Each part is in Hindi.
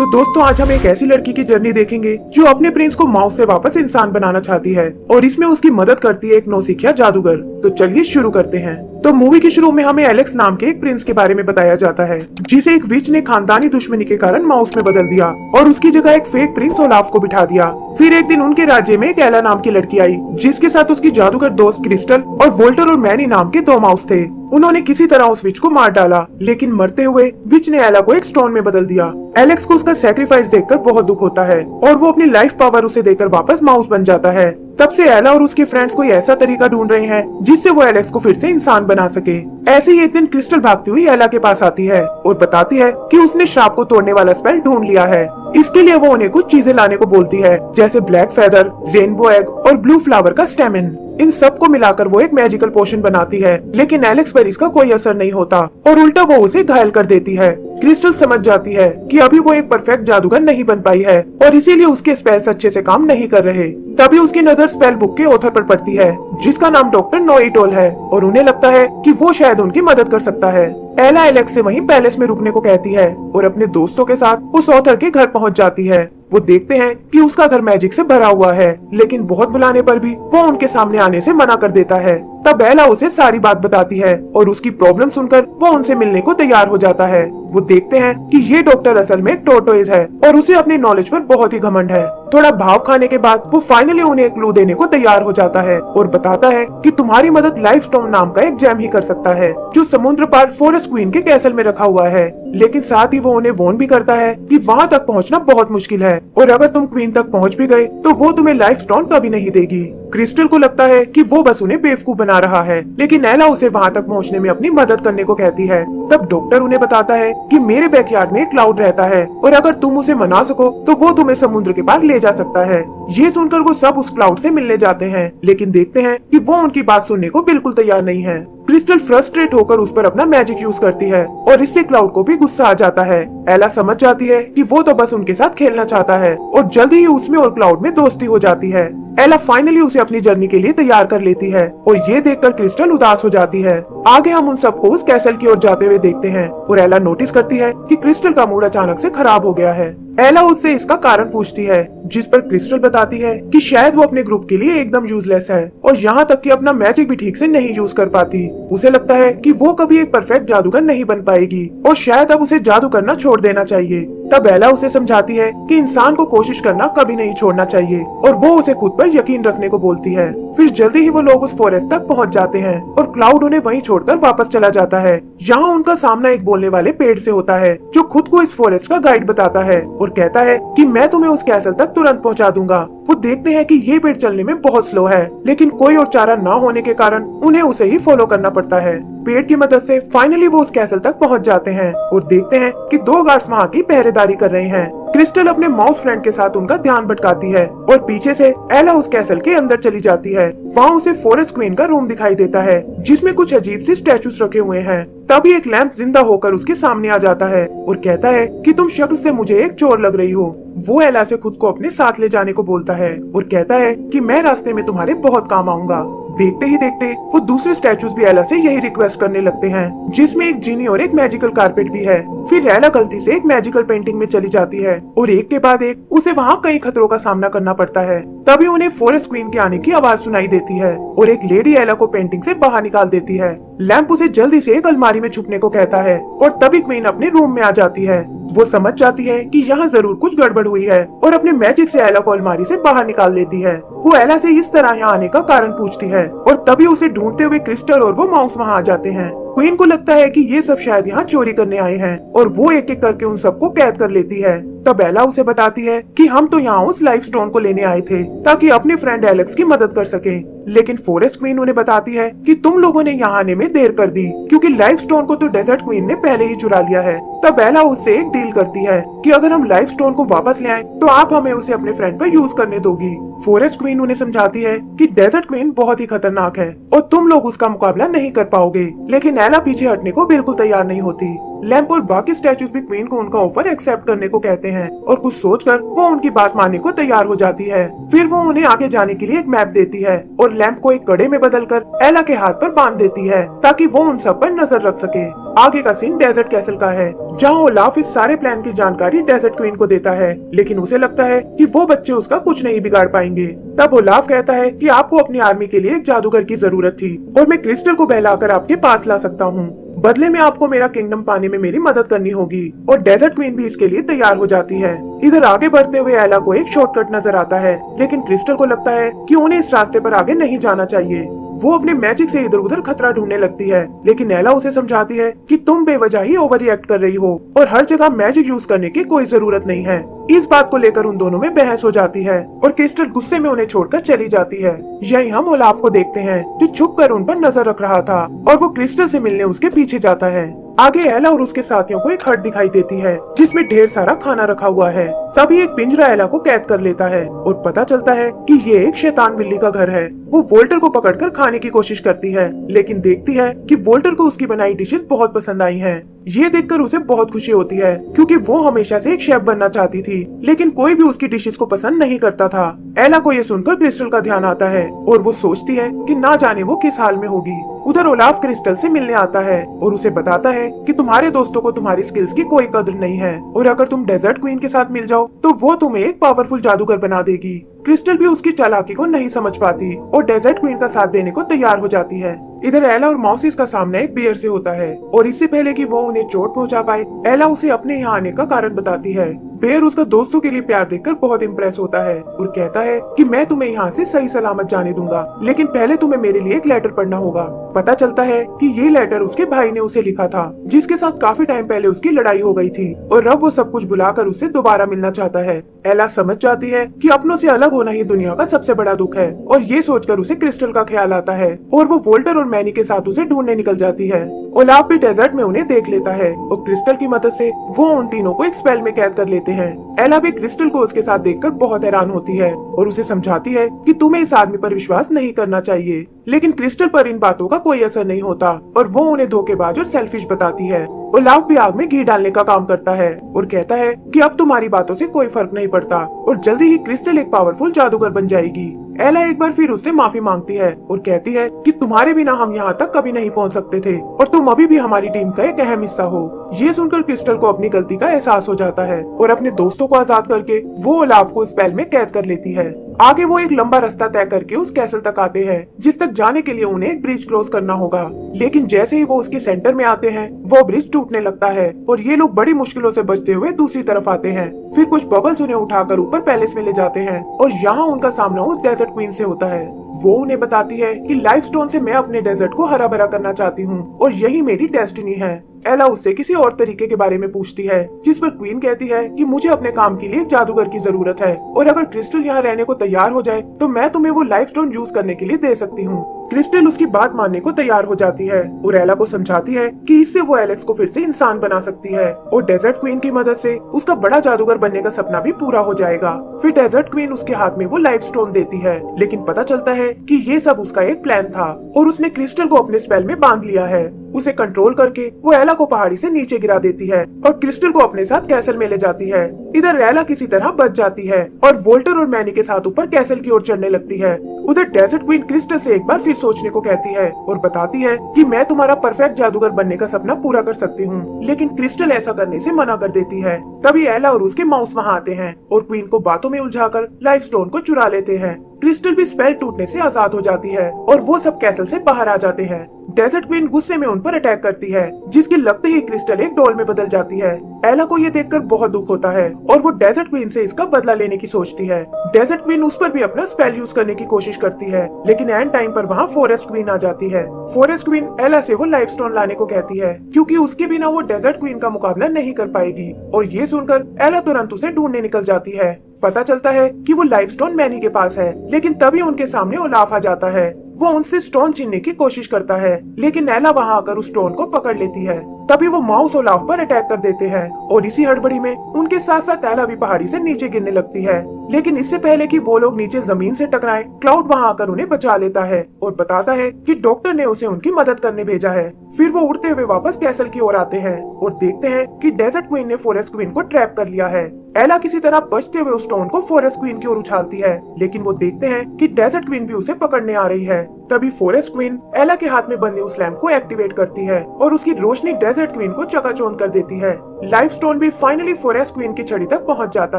तो दोस्तों आज हम एक ऐसी लड़की की जर्नी देखेंगे जो अपने प्रिंस को माउस से वापस इंसान बनाना चाहती है और इसमें उसकी मदद करती है एक नौसिखिया जादूगर। तो चलिए शुरू करते हैं। तो मूवी के शुरू में हमें एलेक्स नाम के एक प्रिंस के बारे में बताया जाता है जिसे एक विच ने खानदानी दुश्मनी के कारण माउस में बदल दिया और उसकी जगह एक फेक प्रिंस ओलाफ को बिठा दिया। फिर एक दिन उनके राज्य में एक एला नाम की लड़की आई जिसके साथ उसकी जादूगर दोस्त क्रिस्टल और वोल्टर और मैनी नाम के दो माउस थे। उन्होंने किसी तरह उस विच को मार डाला, लेकिन मरते हुए विच ने एला को एक स्टोन में बदल दिया। एलेक्स को उसका सैक्रिफाइस देखकर बहुत दुख होता है और वो अपनी लाइफ पावर उसे देकर वापस माउस बन जाता है। तब से एला और उसके फ्रेंड्स कोई ऐसा तरीका ढूंढ रहे हैं जिससे वो एलेक्स को फिर से इंसान बना सके। ऐसे ही एक दिन क्रिस्टल भागती हुई एला के पास आती है और बताती है कि उसने श्राप को तोड़ने वाला स्पेल ढूंढ लिया है। इसके लिए वो उन्हें कुछ चीजें लाने को बोलती है जैसे ब्लैक फेदर, रेनबो एग और ब्लू फ्लावर का स्टेमिन। इन सब को मिलाकर वो एक मैजिकल पोशन बनाती है, लेकिन एलेक्स पर इसका कोई असर नहीं होता और उल्टा वो उसे घायल कर देती है। क्रिस्टल समझ जाती है कि अभी वो एक परफेक्ट जादूगर नहीं बन पाई है और इसीलिए उसके स्पेल्स अच्छे से काम नहीं कर रहे। तभी उसकी नजर स्पेल बुक के ऑथर पर पड़ती है जिसका नाम डॉक्टर नोइटोल है और उन्हें लगता है कि वो शायद उनकी मदद कर सकता है। एला एलेक्स से वहीं पैलेस में रुकने को कहती है और अपने दोस्तों के साथ उस ऑथर के घर पहुंच जाती है। वो देखते हैं कि उसका घर मैजिक से भरा हुआ है, लेकिन बहुत बुलाने पर भी वो उनके सामने आने से मना कर देता है। तब एला उसे सारी बात बताती है और उसकी प्रॉब्लम सुनकर वो उनसे मिलने को तैयार हो जाता है। वो देखते हैं कि ये डॉक्टर असल में एक टोर्टोइज है और उसे अपनी नॉलेज पर बहुत ही घमंड है। थोड़ा भाव खाने के बाद वो फाइनली उन्हें एक क्लू देने को तैयार हो जाता है और बताता है कि तुम्हारी मदद लाइफ स्टोन नाम का एक जेम ही कर सकता है जो समुद्र पार फॉरेस्ट क्वीन के कैसल में रखा हुआ है। लेकिन साथ ही वो उन्हें वार्न भी करता है कि वहाँ तक पहुँचना बहुत मुश्किल है और अगर तुम क्वीन तक पहुँच भी गए तो वो तुम्हें लाइफ स्टोन कभी नहीं देगी। क्रिस्टल को लगता है कि वो बस उन्हें बेवकूफ बना रहा है, लेकिन एला उसे वहाँ तक पहुँचने में अपनी मदद करने को कहती है। तब डॉक्टर उन्हें बताता है कि मेरे बैकयार्ड में एक क्लाउड रहता है और अगर तुम उसे मना सको तो वो तुम्हें समुद्र के पार ले जा सकता है। ये सुनकर वो सब उस क्लाउड से मिलने जाते हैं, लेकिन देखते हैं कि वो उनकी बात सुनने को बिल्कुल तैयार नहीं है। क्रिस्टल फ्रस्ट्रेट होकर उस पर अपना मैजिक यूज करती है और इससे क्लाउड को भी गुस्सा आ जाता है। एला समझ जाती है कि वो तो बस उनके साथ खेलना चाहता है और जल्दी ही उसमें और क्लाउड में दोस्ती हो जाती है। एला फाइनली उसे अपनी जर्नी के लिए तैयार कर लेती है और ये देखकर क्रिस्टल उदास हो जाती है। आगे हम उन सबको उस कैसल की ओर जाते हुए देखते हैं और एला नोटिस करती है कि क्रिस्टल का मूड अचानक से खराब हो गया है। एला उससे इसका कारण पूछती है, जिस पर क्रिस्टल बताती है कि शायद वो अपने ग्रुप के लिए एकदम यूजलेस है और यहाँ तक कि अपना मैजिक भी ठीक से नहीं यूज कर पाती। उसे लगता है कि वो कभी एक परफेक्ट जादूगर नहीं बन पाएगी और शायद अब उसे जादू करना छोड़ देना चाहिए। तब एला उसे समझाती है कि इंसान को कोशिश करना कभी नहीं छोड़ना चाहिए और वो उसे खुद पर यकीन रखने को बोलती है। फिर जल्दी ही वो लोग उस फॉरेस्ट तक पहुंच जाते हैं और क्लाउड उन्हें वहीं छोड़कर वापस चला जाता है। यहाँ उनका सामना एक बोलने वाले पेड़ से होता है जो खुद को इस फॉरेस्ट का गाइड बताता है और कहता है कि मैं तुम्हें उस कैसल तक तुरंत पहुंचा दूंगा। वो देखते हैं कि ये पेड़ चलने में बहुत स्लो है, लेकिन कोई और चारा न होने के कारण उन्हें उसे ही फॉलो करना पड़ता है। पेड़ की मदद से फाइनली वो उस कैसल तक पहुंच जाते हैं और देखते हैं कि दो गार्ड्स वहाँ की पहरेदारी कर रहे हैं। क्रिस्टल अपने माउस फ्रेंड के साथ उनका ध्यान भटकाती है और पीछे से एला उस कैसल के अंदर चली जाती है। वहाँ उसे फॉरेस्ट क्वीन का रूम दिखाई देता है जिसमें कुछ अजीब सी स्टैचूज रखे हुए हैं। तभी एक लैंप जिंदा होकर उसके सामने आ जाता है और कहता है कि तुम शक्ल से मुझे एक चोर लग रही हो। वो एला से खुद को अपने साथ ले जाने को बोलता है और कहता है कि मैं रास्ते में तुम्हारे बहुत काम आऊंगा। देखते ही देखते वो दूसरे स्टैचूज भी एला से यही रिक्वेस्ट करने लगते हैं, जिसमें एक जीनी और एक मैजिकल कारपेट भी है। फिर एला गलती से एक मैजिकल पेंटिंग में चली जाती है और एक के बाद एक उसे वहाँ कई खतरों का सामना करना पड़ता है। तभी उन्हें फॉरेस्ट क्वीन के आने की आवाज सुनाई देती है और एक लेडी एला को पेंटिंग से बाहर निकाल देती है। लैंप उसे जल्दी से एक अलमारी में छुपने को कहता है और तभी क्वीन अपने रूम में आ जाती है। वो समझ जाती है कि यहाँ जरूर कुछ गड़बड़ हुई है और अपने मैजिक से एला को अलमारी से बाहर निकाल देती है। वो एला से इस तरह यहाँ आने का कारण पूछती है और तभी उसे ढूंढते हुए क्रिस्टल और वो माउस वहाँ आ जाते हैं। क्वीन को लगता है कि ये सब शायद यहाँ चोरी करने आए हैं और वो एक एक करके उन सबको कैद कर लेती है। तब एला उसे बताती है कि हम तो यहाँ उस लाइफ स्टोन को लेने आए थे ताकि अपने फ्रेंड एलेक्स की मदद कर सके, लेकिन फॉरेस्ट क्वीन उन्हें बताती है कि तुम लोगों ने यहाँ आने में देर कर दी क्योंकि लाइफ स्टोन को तो डेजर्ट क्वीन ने पहले ही चुरा लिया है। तब एला उससे एक डील करती है कि अगर हम लाइफ स्टोन को वापस ले आए तो आप हमें उसे अपने फ्रेंड पर यूज करने दोगी। फॉरेस्ट क्वीन उन्हें समझाती है कि डेजर्ट क्वीन बहुत ही खतरनाक है और तुम लोग उसका मुकाबला नहीं कर पाओगे, लेकिन एला पीछे हटने को बिल्कुल तैयार नहीं होती। लैम्प और बाकी स्टैचूज भी क्वीन को उनका ऑफर एक्सेप्ट करने को कहते हैं और कुछ सोचकर वो उनकी बात मानने को तैयार हो जाती है। फिर वो उन्हें आगे जाने के लिए एक मैप देती है और लैम्प को एक कड़े में बदलकर एला के हाथ पर बांध देती है ताकि वो उन सब पर नजर रख सके। आगे का सीन डेजर्ट कैसल का है, जहाँ ओलाफ इस सारे प्लान की जानकारी डेजर्ट क्वीन को देता है, लेकिन उसे लगता है कि वो बच्चे उसका कुछ नहीं बिगाड़ पाएंगे। तब ओलाफ कहता है कि आपको अपनी आर्मी के लिए एक जादूगर की जरूरत थी और मैं क्रिस्टल को बहलाकर आपके पास ला सकता हूँ। बदले में आपको मेरा किंगडम पाने में मेरी मदद करनी होगी और डेजर्ट क्वीन भी इसके लिए तैयार हो जाती है। इधर आगे बढ़ते हुए एला को एक शॉर्टकट नजर आता है, लेकिन क्रिस्टल को लगता है कि उन्हें इस रास्ते पर आगे नहीं जाना चाहिए। वो अपने मैजिक से इधर उधर खतरा ढूंढने लगती है, लेकिन एला उसे समझाती है कि तुम बेवजह ही ओवर रिएक्ट कर रही हो और हर जगह मैजिक यूज करने की कोई जरूरत नहीं है। इस बात को लेकर उन दोनों में बहस हो जाती है और क्रिस्टल गुस्से में उन्हें छोड़कर चली जाती है। यहीं हम ओलाफ को देखते हैं जो छुप कर उन पर नजर रख रहा था और वो क्रिस्टल से मिलने उसके पीछे जाता है। आगे एला और उसके साथियों को एक हट दिखाई देती है जिसमें ढेर सारा खाना रखा हुआ है। तभी एक पिंजरा एला को कैद कर लेता है और पता चलता है कि ये एक शैतान बिल्ली का घर है। वो वोल्टर को पकड़कर खाने की कोशिश करती है, लेकिन देखती है कि वोल्टर को उसकी बनाई डिशेस बहुत पसंद आई हैं। ये देखकर उसे बहुत खुशी होती है क्योंकि वो हमेशा से एक शेफ बनना चाहती थी, लेकिन कोई भी उसकी डिशेस को पसंद नहीं करता था। एला को ये सुनकर क्रिस्टल का ध्यान आता है और वो सोचती है कि ना जाने वो किस हाल में होगी। उधर ओलाफ क्रिस्टल से मिलने आता है और उसे बताता है कि तुम्हारे दोस्तों को तुम्हारी स्किल्स की कोई कदर नहीं है और अगर तुम डेजर्ट क्वीन के साथ मिल जाओ तो वो तुम्हें एक पावरफुल जादूगर बना देगी। क्रिस्टल भी उसकी चालाकी को नहीं समझ पाती और डेजर्ट क्वीन का साथ देने को तैयार हो जाती है। इधर एला और मौसिस का सामना एक बियर से होता है और इससे पहले कि वो उन्हें चोट पहुंचा पाए, एला उसे अपने यहाँ आने का कारण बताती है। बेयर उसका दोस्तों के लिए प्यार देखकर बहुत इम्प्रेस होता है और कहता है कि मैं तुम्हें यहाँ से सही सलामत जाने दूंगा, लेकिन पहले तुम्हें मेरे लिए एक लेटर पढ़ना होगा। पता चलता है कि ये लेटर उसके भाई ने उसे लिखा था, जिसके साथ काफी टाइम पहले उसकी लड़ाई हो गई थी और अब वो सब कुछ भुलाकर उससे दोबारा मिलना चाहता है। एला समझ जाती है कि अपनों से अलग होना ही दुनिया का सबसे बड़ा दुख है और ये सोचकर उसे क्रिस्टल का ख्याल आता है और वो वोल्टर और मैनी के साथ उसे ढूंढने निकल जाती है। ओलाफ भी डेजर्ट में उन्हें देख लेता है और क्रिस्टल की मदद से वो उन तीनों को एक स्पेल में कैद कर लेते हैं। एला भी क्रिस्टल को उसके साथ देखकर बहुत हैरान होती है और उसे समझाती है कि तुम्हें इस आदमी पर विश्वास नहीं करना चाहिए, लेकिन क्रिस्टल पर इन बातों का कोई असर नहीं होता और वो उन्हें धोखेबाज और सेल्फिश बताती है। ओलाफ भी आग में घी डालने का काम करता है और कहता है कि अब तुम्हारी बातों से कोई फर्क नहीं पड़ता और जल्दी ही क्रिस्टल एक पावरफुल जादूगर बन जाएगी। एला एक बार फिर उससे माफी मांगती है और कहती है कि तुम्हारे बिना हम यहाँ तक कभी नहीं पहुँच सकते थे और तुम अभी भी हमारी टीम का एक अहम हिस्सा हो। ये सुनकर क्रिस्टल को अपनी गलती का एहसास हो जाता है और अपने दोस्तों को आजाद करके वो ओलाफ को स्पेल में कैद कर लेती है। आगे वो एक लंबा रास्ता तय करके उस कैसल तक आते हैं, जिस तक जाने के लिए उन्हें एक ब्रिज क्रॉस करना होगा, लेकिन जैसे ही वो उसके सेंटर में आते हैं वो ब्रिज टूटने लगता है और ये लोग बड़ी मुश्किलों से बचते हुए दूसरी तरफ आते हैं। फिर कुछ बबल्स उन्हें उठाकर ऊपर पैलेस में ले जाते हैं और यहाँ उनका सामना उस डेजर्ट क्वीन से होता है। वो उन्हें बताती है कि लाइफ स्टोन से मैं अपने डेजर्ट को हरा भरा करना चाहती हूँ और यही मेरी डेस्टिनी है। एला उससे किसी और तरीके के बारे में पूछती है, जिस पर क्वीन कहती है कि मुझे अपने काम के लिए एक जादूगर की जरूरत है और अगर क्रिस्टल यहाँ रहने को तैयार हो जाए तो मैं तुम्हें वो लाइफ स्टोन यूज करने के लिए दे सकती हूँ। क्रिस्टल उसकी बात मानने को तैयार हो जाती है और एला को समझाती है कि इससे वो एलेक्स को फिर से इंसान बना सकती है और डेजर्ट क्वीन की मदद से उसका बड़ा जादूगर बनने का सपना भी पूरा हो जाएगा। फिर डेजर्ट क्वीन उसके हाथ में वो लाइफ स्टोन देती है, लेकिन पता चलता है कि ये सब उसका एक प्लान था और उसने क्रिस्टल को अपने स्पेल में बांध लिया है। उसे कंट्रोल करके वो एला को पहाड़ी से नीचे गिरा देती है और क्रिस्टल को अपने साथ कैसल में ले जाती है। इधर एला किसी तरह बच जाती है और वोल्टर और मैनी के साथ ऊपर कैसल की ओर चढ़ने लगती है। उधर डेजर्ट क्वीन क्रिस्टल से एक बार फिर सोचने को कहती है और बताती है कि मैं तुम्हारा परफेक्ट जादूगर बनने का सपना पूरा कर सकती हूँ, लेकिन क्रिस्टल ऐसा करने से मना कर देती है। तभी एला और उसके माउस वहाँ आते हैं और क्वीन को बातों में उलझाकर लाइफ स्टोन को चुरा लेते हैं। क्रिस्टल भी स्पेल टूटने से आजाद हो जाती है और वो सब कैसल से बाहर आ जाते हैं। डेजर्ट क्वीन गुस्से में उन पर अटैक करती है, जिसके लगते ही क्रिस्टल एक डॉल में बदल जाती है। एला को ये देखकर बहुत दुख होता है और वो डेजर्ट क्वीन से इसका बदला लेने की सोचती है। डेजर्ट क्वीन उस पर भी अपना स्पेल यूज करने की कोशिश करती है, लेकिन एंड टाइम पर वहाँ फॉरेस्ट क्वीन आ जाती है। फॉरेस्ट क्वीन एला से वो लाइफ स्टोन लाने को कहती है, क्योंकि उसके बिना वो डेजर्ट क्वीन का मुकाबला नहीं कर पाएगी और ये सुनकर एला तुरंत उसे ढूंढने निकल जाती है। पता चलता है कि वो लाइफ स्टोन मैनी के पास है, लेकिन तभी उनके सामने ओलाफ आ जाता है। वो उनसे स्टोन छीनने की कोशिश करता है, लेकिन एला वहाँ आकर उस स्टोन को पकड़ लेती है। तभी वो माउस और लाव पर अटैक कर देते हैं और इसी हड़बड़ी में उनके साथ साथ एला भी पहाड़ी से नीचे गिरने लगती है। लेकिन इससे पहले कि वो लोग नीचे जमीन से टकराएं, क्लाउड वहां आकर उन्हें बचा लेता है और बताता है कि डॉक्टर ने उसे उनकी मदद करने भेजा है। फिर वो उड़ते हुए वापस कैसल की ओर आते हैं और देखते हैं कि डेजर्ट क्वीन ने फॉरेस्ट क्वीन को ट्रैप कर लिया है। एला किसी तरह बचते हुए उस स्टोन को फॉरेस्ट क्वीन की ओर उछालती है, लेकिन वो देखते हैं कि डेजर्ट क्वीन भी उसे पकड़ने आ रही है। तभी फॉरेस्ट क्वीन एला के हाथ में बंधे उस लैम्प को एक्टिवेट करती है और उसकी रोशनी डेजर्ट क्वीन को चकाचौंध कर देती है। लाइफ स्टोन भी फाइनली फॉरेस्ट क्वीन की छड़ी तक पहुंच जाता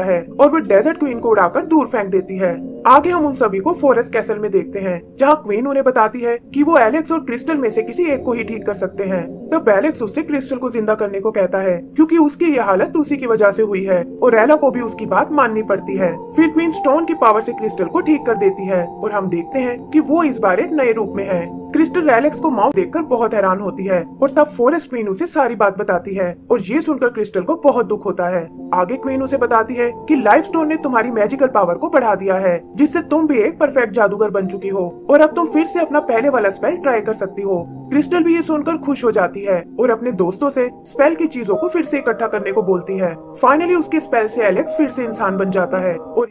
है और वो डेजर्ट क्वीन को उड़ाकर दूर फेंक देती है। आगे हम उन सभी को फॉरेस्ट कैसल में देखते हैं, जहां क्वीन उन्हें बताती है कि वो एलेक्स और क्रिस्टल में से किसी एक को ही ठीक कर सकते हैं। तब एलेक्स उससे क्रिस्टल को जिंदा करने को कहता है, क्योंकि उसकी ये हालत उसी की वजह से हुई है और एला को भी उसकी बात माननी पड़ती है। फिर क्वीन स्टोन की पावर से क्रिस्टल को ठीक कर देती है और हम देखते हैं कि वो इस बार एक नए रूप में है। क्रिस्टल एलेक्स को माउस देखकर बहुत हैरान होती है और तब फॉरेस्ट क्वीन उसे सारी बात बताती है और ये सुनकर क्रिस्टल को बहुत दुख होता है। आगे क्वीन उसे बताती है कि लाइफ स्टोन ने तुम्हारी मैजिकल पावर को बढ़ा दिया है, जिससे तुम भी एक परफेक्ट जादूगर बन चुकी हो और अब तुम फिर से अपना पहले वाला स्पेल ट्राई कर सकती हो। क्रिस्टल भी ये सुनकर खुश हो जाती है और अपने दोस्तों से स्पेल की चीजों को फिर से इकट्ठा करने को बोलती है। फाइनली उसके स्पेल से एलेक्स फिर से इंसान बन जाता है और